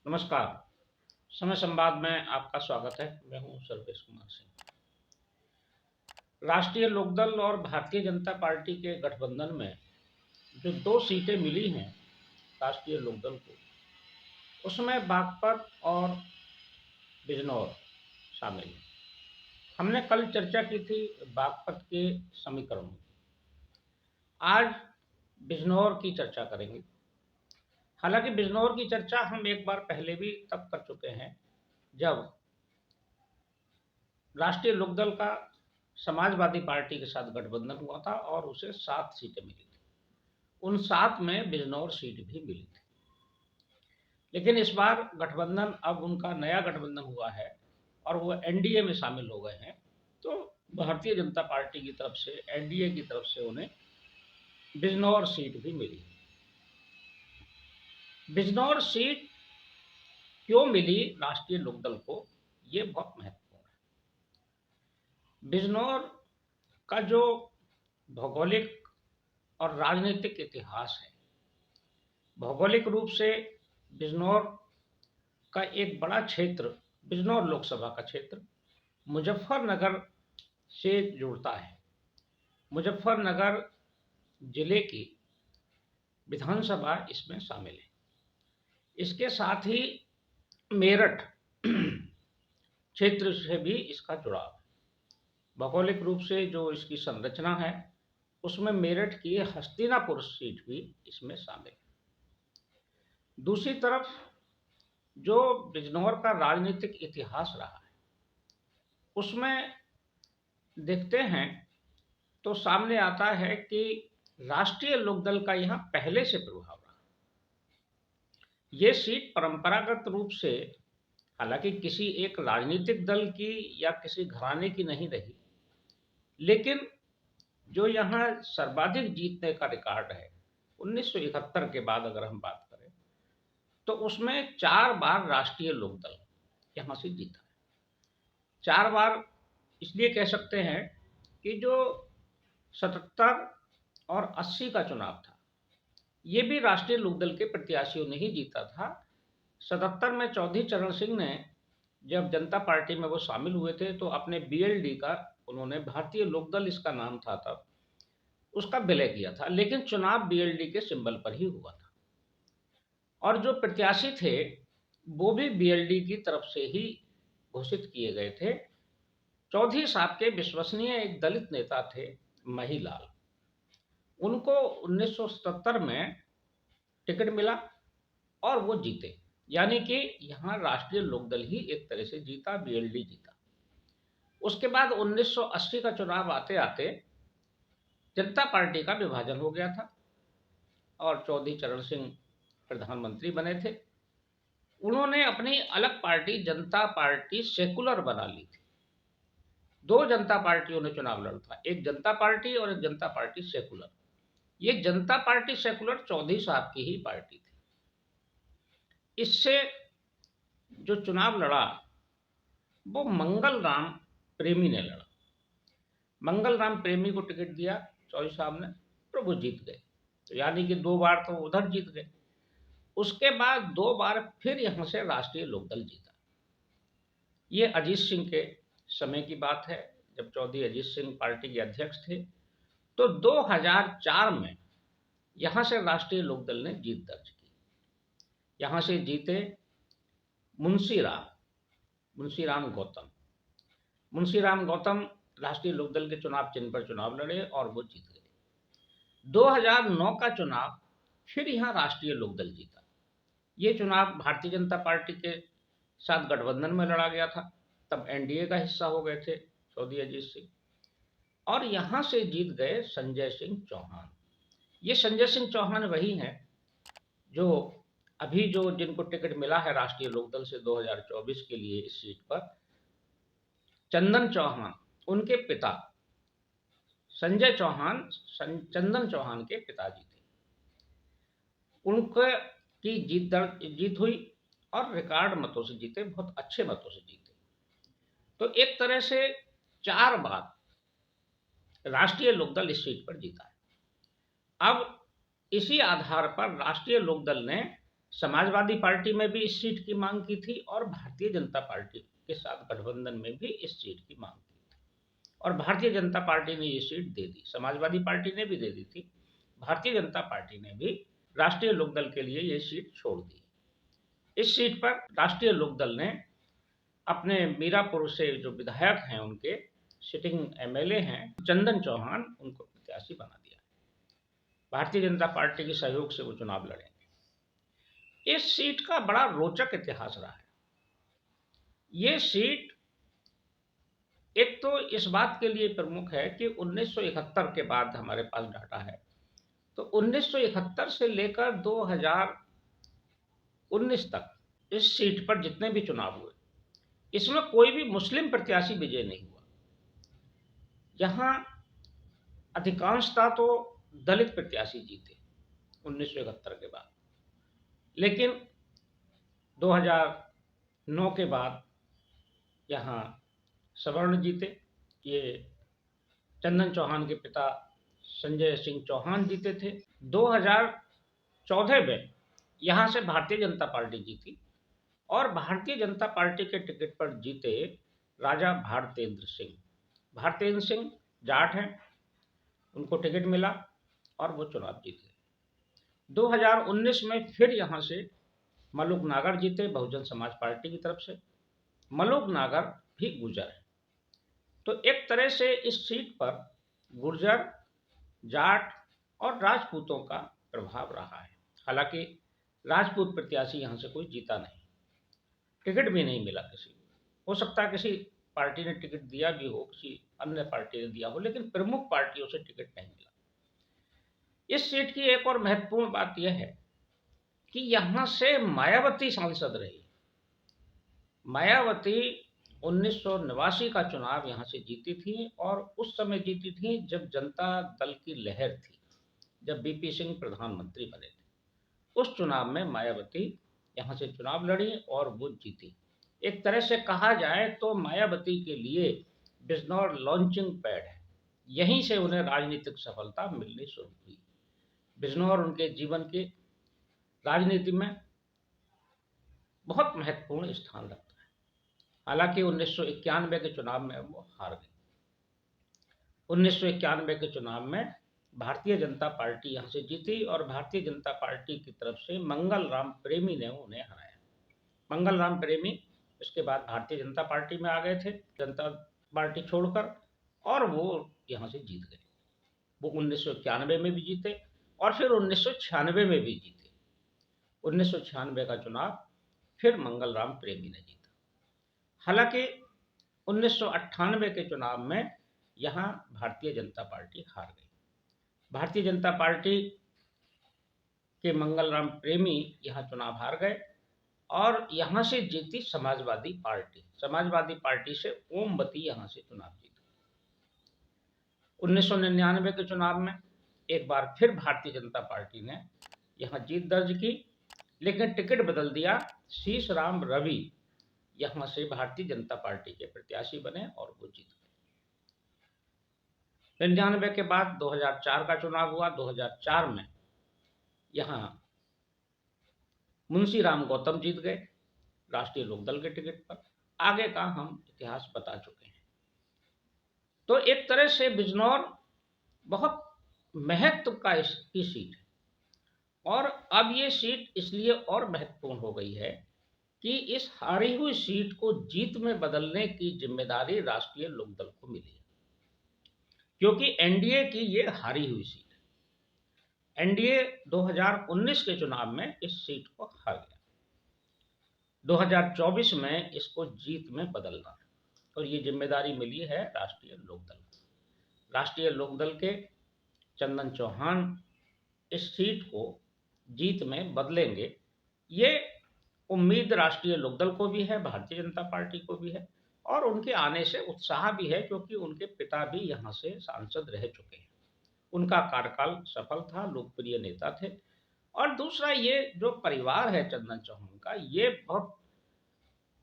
नमस्कार। समय संवाद में आपका स्वागत है। मैं हूं सर्वेश कुमार सिंह। राष्ट्रीय लोकदल और भारतीय जनता पार्टी के गठबंधन में जो दो सीटें मिली हैं राष्ट्रीय लोकदल को, उसमें बागपत और बिजनौर शामिल है। हमने कल चर्चा की थी बागपत के समीकरणों की। आज बिजनौर की चर्चा करेंगे। हालांकि बिजनौर की चर्चा हम एक बार पहले भी तब कर चुके हैं जब राष्ट्रीय लोकदल का समाजवादी पार्टी के साथ गठबंधन हुआ था और उसे 7 सीटें मिली थी। उन 7 में बिजनौर सीट भी मिली थी। लेकिन इस बार गठबंधन, अब उनका नया गठबंधन हुआ है और वो एनडीए में शामिल हो गए हैं, तो भारतीय जनता पार्टी की तरफ से, एनडीए की तरफ से उन्हें बिजनौर सीट भी मिली। बिजनौर सीट क्यों मिली राष्ट्रीय लोकदल को, ये बहुत महत्वपूर्ण है। बिजनौर का जो भौगोलिक और राजनीतिक इतिहास है, भौगोलिक रूप से बिजनौर का एक बड़ा क्षेत्र, बिजनौर लोकसभा का क्षेत्र मुजफ्फरनगर से जुड़ता है। मुजफ्फरनगर जिले की विधानसभा इसमें शामिल है। इसके साथ ही मेरठ क्षेत्र से भी इसका जुड़ाव है। भौगोलिक रूप से जो इसकी संरचना है, उसमें मेरठ की हस्तिनापुर सीट भी इसमें शामिल है। दूसरी तरफ जो बिजनौर का राजनीतिक इतिहास रहा है, उसमें देखते हैं तो सामने आता है कि राष्ट्रीय लोकदल का यहाँ पहले से प्रभाव रहा। ये सीट परंपरागत रूप से, हालांकि किसी एक राजनीतिक दल की या किसी घराने की नहीं रही, लेकिन जो यहाँ सर्वाधिक जीतने का रिकॉर्ड है 1971 के बाद अगर हम बात करें, तो उसमें 4 बार राष्ट्रीय लोकदल यहाँ से जीता है। 4 बार इसलिए कह सकते हैं कि जो 77 और 80 का चुनाव था, ये भी राष्ट्रीय लोकदल के प्रत्याशियों ने ही जीता था। 77 में चौधरी चरण सिंह ने, जब जनता पार्टी में वो शामिल हुए थे, तो अपने बीएलडी का, उन्होंने भारतीय लोकदल इसका नाम था तब, उसका विलय किया था, लेकिन चुनाव बीएलडी के सिंबल पर ही हुआ था। और जो प्रत्याशी थे वो भी बीएलडी की तरफ से ही घोषित किए गए थे। चौधरी साहब के विश्वसनीय एक दलित नेता थे महिलाल, उनको 1977 में टिकट मिला और वो जीते। यानी कि यहाँ राष्ट्रीय लोकदल ही एक तरह से जीता, बीएलडी जीता। उसके बाद 1980 का चुनाव आते आते जनता पार्टी का विभाजन हो गया था और चौधरी चरण सिंह प्रधानमंत्री बने थे। उन्होंने अपनी अलग पार्टी जनता पार्टी सेकुलर बना ली थी। 2 जनता पार्टियों ने चुनाव लड़ा था, एक जनता पार्टी और एक जनता पार्टी सेकुलर। ये जनता पार्टी सेकुलर चौधरी साहब की ही पार्टी थी। इससे जो चुनाव लड़ा वो मंगल राम प्रेमी ने लड़ा। मंगल राम प्रेमी को टिकट दिया चौधरी साहब ने, तो वो जीत गए। तो यानी कि 2 बार तो उधर जीत गए। उसके बाद 2 बार फिर यहाँ से राष्ट्रीय लोकदल जीता। ये अजीत सिंह के समय की बात है, जब चौधरी अजीत सिंह पार्टी के अध्यक्ष थे। तो 2004 में यहाँ से राष्ट्रीय लोकदल ने जीत दर्ज की। यहाँ से जीते मुंशीराम गौतम। मुंशीराम गौतम राष्ट्रीय लोकदल के चुनाव चिन्ह पर चुनाव लड़े और वो जीत गए। 2009 का चुनाव फिर यहाँ राष्ट्रीय लोकदल जीता। ये चुनाव भारतीय जनता पार्टी के साथ गठबंधन में लड़ा गया था, तब एनडीए का हिस्सा हो गए थे चौधरी अजीत सिंह, और यहाँ से जीत गए संजय सिंह चौहान। ये संजय सिंह चौहान वही हैं जो अभी जो जिनको टिकट मिला है राष्ट्रीय लोकदल से 2024 के लिए इस सीट पर, चंदन चौहान उनके पिता, संजय चौहान चंदन चौहान के पिताजी थे। उनके की जीत हुई और रिकॉर्ड मतों से जीते, बहुत अच्छे मतों से जीते। तो एक तरह से 4 बार राष्ट्रीय लोकदल इस सीट पर जीता है। अब इसी आधार पर राष्ट्रीय लोकदल ने समाजवादी पार्टी में भी इस सीट की मांग की थी और भारतीय जनता पार्टी के साथ गठबंधन में भी इस सीट की मांग की थी, और भारतीय जनता पार्टी ने ये सीट दे दी। समाजवादी पार्टी ने भी दे दी थी, भारतीय जनता पार्टी ने भी राष्ट्रीय लोकदल के लिए ये सीट छोड़ दी। इस सीट पर राष्ट्रीय लोकदल ने अपने मीरापुर से जो विधायक हैं, उनके सिटिंग एमएलए हैं चंदन चौहान, उनको प्रत्याशी बना दिया। भारतीय जनता पार्टी के सहयोग से वो चुनाव लड़ेंगे। इस सीट का बड़ा रोचक इतिहास रहा है। ये सीट एक तो इस बात के लिए प्रमुख है कि 1971 के बाद हमारे पास डाटा है, तो 1971 से लेकर 2019 तक इस सीट पर जितने भी चुनाव हुए, इसमें कोई भी मुस्लिम प्रत्याशी विजय नहीं हुआ। यहां अधिकांशतः तो दलित प्रत्याशी जीते 1971 के बाद, लेकिन 2009 के बाद यहाँ सवर्ण जीते। ये चंदन चौहान के पिता संजय सिंह चौहान जीते थे। 2014 में यहाँ से भारतीय जनता पार्टी जीती और भारतीय जनता पार्टी के टिकट पर जीते राजा भारतेंद्र सिंह। भारतेंद्र सिंह जाट हैं, उनको टिकट मिला और वो चुनाव जीत गए। 2019 में फिर यहाँ से मलुक नागर जीते बहुजन समाज पार्टी की तरफ से। मलुक नागर भी गुर्जर है, तो एक तरह से इस सीट पर गुर्जर, जाट और राजपूतों का प्रभाव रहा है। हालांकि राजपूत प्रत्याशी यहाँ से कोई जीता नहीं, टिकट भी नहीं मिला किसी को। हो सकता है किसी पार्टी ने टिकट दिया भी हो, किसी अन्य पार्टी ने दिया हो, लेकिन प्रमुख पार्टियों से टिकट नहीं मिला। इस सीट की एक और महत्वपूर्ण बात यह है कि यहाँ से मायावती सांसद रही। मायावती 1989 का चुनाव यहाँ से जीती थी और उस समय जीती थी जब जनता दल की लहर थी, जब बीपी सिंह प्रधानमंत्री बने थे। उस चुनाव में मायावती यहाँ से चुनाव लड़ी और वो जीती। एक तरह से कहा जाए तो मायावती के लिए बिजनौर लॉन्चिंग पैड है, यहीं से उन्हें राजनीतिक सफलता मिलनी शुरू हुई। बिजनौर उनके जीवन की राजनीति में बहुत महत्वपूर्ण स्थान रखता है। हालांकि 1991 के चुनाव में वो हार गए। 1991 के चुनाव में भारतीय जनता पार्टी यहाँ से जीती और भारतीय जनता पार्टी की तरफ से मंगल राम प्रेमी ने उन्हें हराया। मंगल राम प्रेमी इसके बाद भारतीय जनता पार्टी में आ गए थे, जनता पार्टी छोड़कर, और वो यहाँ से जीत गए। वो 1991 में भी जीते और फिर 1996 में भी जीते। 1996 का चुनाव फिर मंगल राम प्रेमी ने जीता। हालांकि 1998 के चुनाव में यहाँ भारतीय जनता पार्टी हार गई। भारतीय जनता पार्टी के मंगल राम प्रेमी यहाँ चुनाव हार गए और यहाँ से जीती समाजवादी पार्टी। समाजवादी पार्टी से ओमवती यहाँ से चुनाव जीती। 1999 के चुनाव में एक बार फिर भारतीय जनता पार्टी ने यहाँ जीत दर्ज की, लेकिन टिकट बदल दिया। शीश राम रवि यहाँ से भारतीय जनता पार्टी के प्रत्याशी बने और वो जीत गए। 99 के बाद 2004 का चुनाव हुआ। 2004 में यहाँ मुंशी राम गौतम जीत गए राष्ट्रीय लोकदल के टिकट पर। आगे का हम इतिहास बता चुके हैं। तो एक तरह से बिजनौर बहुत महत्व का इसकी सीट है, और अब ये सीट इसलिए और महत्वपूर्ण हो गई है कि इस हारी हुई सीट को जीत में बदलने की जिम्मेदारी राष्ट्रीय लोकदल को मिली है, क्योंकि एनडीए की ये हारी हुई सीट है। एनडीए 2019 के चुनाव में इस सीट को हार गया। 2024 में इसको जीत में बदलना है और ये जिम्मेदारी मिली है राष्ट्रीय लोकदल को। राष्ट्रीय लोकदल के चंदन चौहान इस सीट को जीत में बदलेंगे, ये उम्मीद राष्ट्रीय लोकदल को भी है, भारतीय जनता पार्टी को भी है, और उनके आने से उत्साह भी है, क्योंकि उनके पिता भी यहाँ से सांसद रह चुके हैं। उनका कार्यकाल सफल था, लोकप्रिय नेता थे। और दूसरा, ये जो परिवार है चंदन चौहान का, ये बहुत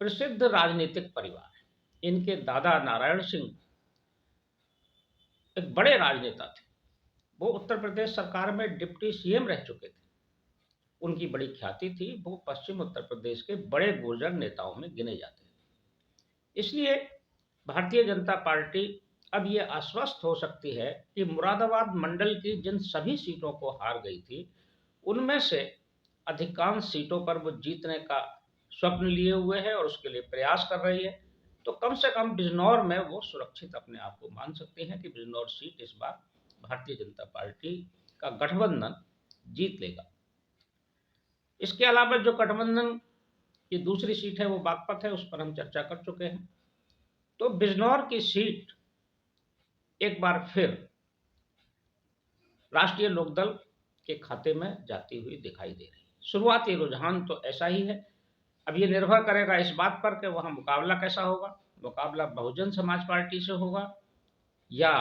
प्रसिद्ध राजनीतिक परिवार है। इनके दादा नारायण सिंह एक बड़े राजनेता थे। वो उत्तर प्रदेश सरकार में डिप्टी सीएम रह चुके थे। उनकी बड़ी ख्याति थी, वो पश्चिम उत्तर प्रदेश के बड़े गुर्जर नेताओं में गिने जाते थे। इसलिए भारतीय जनता पार्टी अब ये आश्वस्त हो सकती है कि मुरादाबाद मंडल की जिन सभी सीटों को हार गई थी, उनमें से अधिकांश सीटों पर वो जीतने का स्वप्न लिए हुए है और उसके लिए प्रयास कर रही है। तो कम से कम बिजनौर में वो सुरक्षित अपने आप को मान सकती हैं कि बिजनौर सीट इस बार भारतीय जनता पार्टी का गठबंधन जीत लेगा। इसके अलावा जो गठबंधन की दूसरी सीट है वो बागपत है, उस पर हम चर्चा कर चुके हैं। तो बिजनौर की सीट एक बार फिर राष्ट्रीय लोकदल के खाते में जाती हुई दिखाई दे रही है। शुरुआती रुझान तो ऐसा ही है। अब ये निर्भर करेगा इस बात पर कि वहाँ मुकाबला कैसा होगा। मुकाबला बहुजन समाज पार्टी से होगा या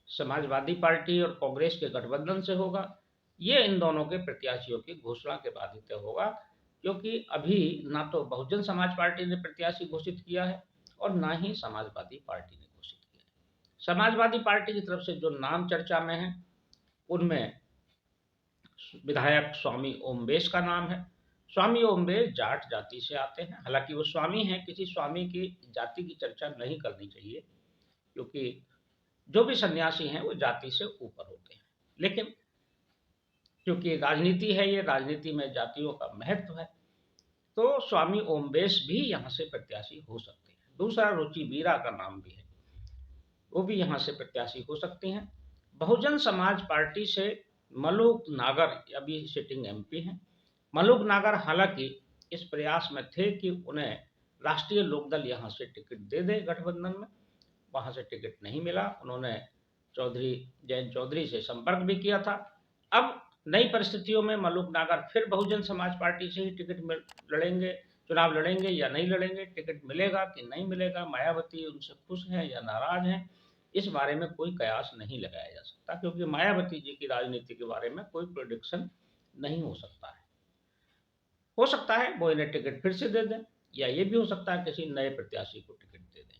समाजवादी पार्टी और कांग्रेस के गठबंधन से होगा। ये इन दोनों के प्रत्याशियों की घोषणा के बाद ही तय होगा, क्योंकि अभी ना तो बहुजन समाज पार्टी ने प्रत्याशी घोषित किया है और ना ही समाजवादी पार्टी ने घोषित किया है। समाजवादी पार्टी की तरफ से जो नाम चर्चा में है उनमें विधायक स्वामी ओमवेश का नाम है। स्वामी ओमवेश जाट जाति से आते हैं, हालांकि वो स्वामी हैं, किसी स्वामी की जाति की चर्चा नहीं करनी चाहिए, क्योंकि जो भी सन्यासी हैं वो जाति से ऊपर होते हैं। लेकिन क्योंकि राजनीति है, ये राजनीति में जातियों का महत्व है, तो स्वामी ओमवेश भी यहाँ से प्रत्याशी हो सकते हैं। दूसरा रुचि वीरा का नाम भी है, वो भी यहाँ से प्रत्याशी हो सकती हैं। बहुजन समाज पार्टी से मलूक नागर अभी सिटिंग एमपी हैं। मलूक नागर हालांकि इस प्रयास में थे कि उन्हें राष्ट्रीय लोकदल यहाँ से टिकट दे दे गठबंधन में, वहाँ से टिकट नहीं मिला। उन्होंने चौधरी जयंत चौधरी से संपर्क भी किया था। अब नई परिस्थितियों में मलूक नागर फिर बहुजन समाज पार्टी से ही लड़ेंगे, चुनाव लड़ेंगे या नहीं लड़ेंगे, टिकट मिलेगा कि नहीं मिलेगा, मायावती उनसे खुश हैं या नाराज हैं, इस बारे में कोई कयास नहीं लगाया जा सकता, क्योंकि मायावती जी की राजनीति के बारे में कोई प्रोडिक्शन नहीं हो सकता है। हो सकता है वो इन्हें टिकट फिर से दे दें, या ये भी हो सकता है किसी नए प्रत्याशी को टिकट दे दें।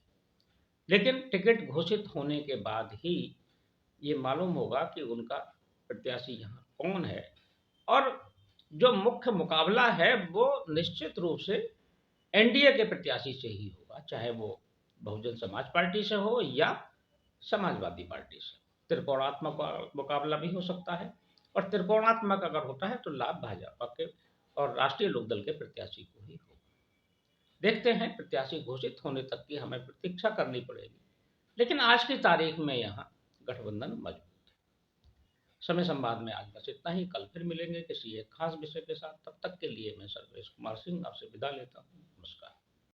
लेकिन टिकट घोषित होने के बाद ही ये मालूम होगा कि उनका प्रत्याशी यहाँ कौन है, और जो मुख्य मुकाबला है वो निश्चित रूप से एनडीए के प्रत्याशी से ही होगा, चाहे वो बहुजन समाज पार्टी से हो या समाजवादी पार्टी से। त्रिकोणात्मक मुकाबला भी हो सकता है, और त्रिकोणात्मक अगर होता है तो लाभ भाजपा के और राष्ट्रीय लोकदल के प्रत्याशी को ही होगा। देखते हैं, प्रत्याशी घोषित होने तक की हमें प्रतीक्षा करनी पड़ेगी, लेकिन आज की तारीख में यहाँ गठबंधन मजबूत है। समय संवाद में आज बस इतना ही। कल फिर मिलेंगे किसी एक खास विषय के साथ। तब तक के लिए मैं सर्वेश कुमार सिंह आपसे विदा लेता हूँ।